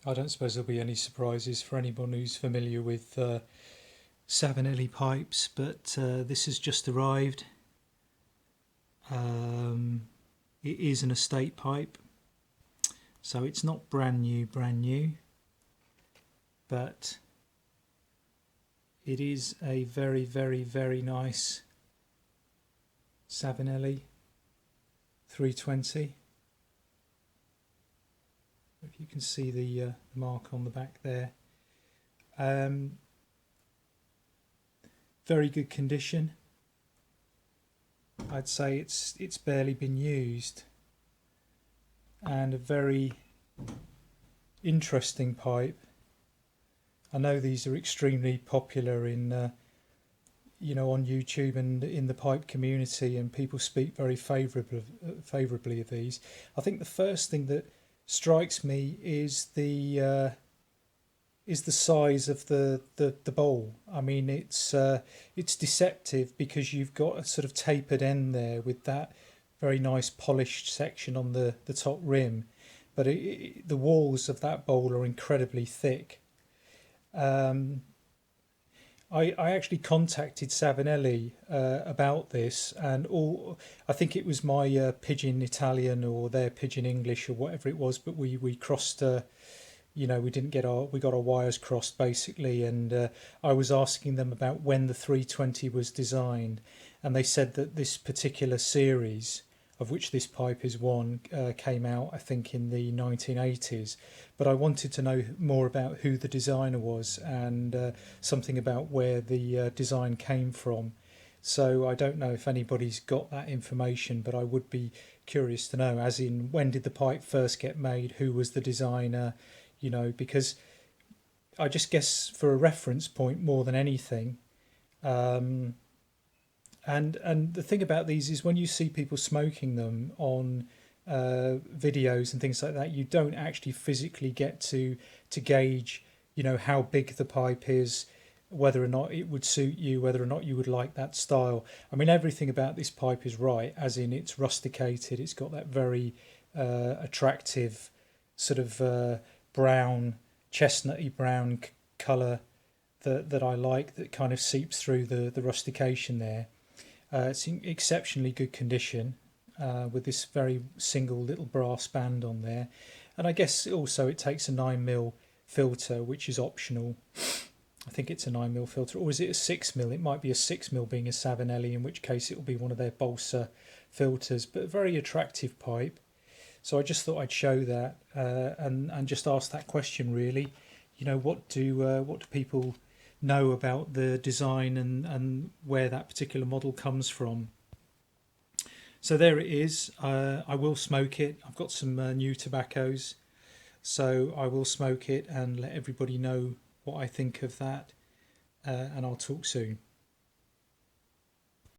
I don't suppose there'll be any surprises for anyone who's familiar with Savinelli pipes, but this has just arrived. It is an estate pipe, so it's not brand new, but it is a very nice Savinelli 320. If you can see the mark on the back there. Very good condition. I'd say it's barely been used, and a very interesting pipe. I know these are extremely popular in on YouTube and in the pipe community, and people speak very favourably of these. I think the first thing that strikes me is the size of the bowl. I mean, it's deceptive because you've got a sort of tapered end there with that very nice polished section on the top rim, but the walls of that bowl are incredibly thick. Um, I actually contacted Savinelli about this, and I think it was my pigeon Italian or their pigeon English or whatever it was, but we crossed. We didn't get we got our wires crossed basically, and I was asking them about when the 320 was designed, and they said that this particular series, of which this pipe is one, came out I think in the 1980s. But I wanted to know more about who the designer was, and something about where the design came from. So I don't know if anybody's got that information, but I would be curious to know, as in when did the pipe first get made, who was the designer, because I just guess for a reference point more than anything. Um, and the thing about these is when you see people smoking them on videos and things like that, you don't actually physically get to gauge, how big the pipe is, whether or not it would suit you, whether or not you would like that style. I mean, everything about this pipe is right, as in it's rusticated. It's got that very attractive sort of brown, chestnutty brown colour that I like, that kind of seeps through the rustication there. It's in exceptionally good condition, with this very single little brass band on there. And I guess also it takes a 9mm filter, which is optional. I think it's a 9mm filter, or is it a 6mm? It might be a 6mm being a Savinelli, in which case it will be one of their balsa filters, but a very attractive pipe. So I just thought I'd show that, and just ask that question really. What do people know about the design, and where that particular model comes from? So there it is. I will smoke it. I've got some new tobaccos, so I will smoke it and let everybody know what I think of that. And I'll talk soon.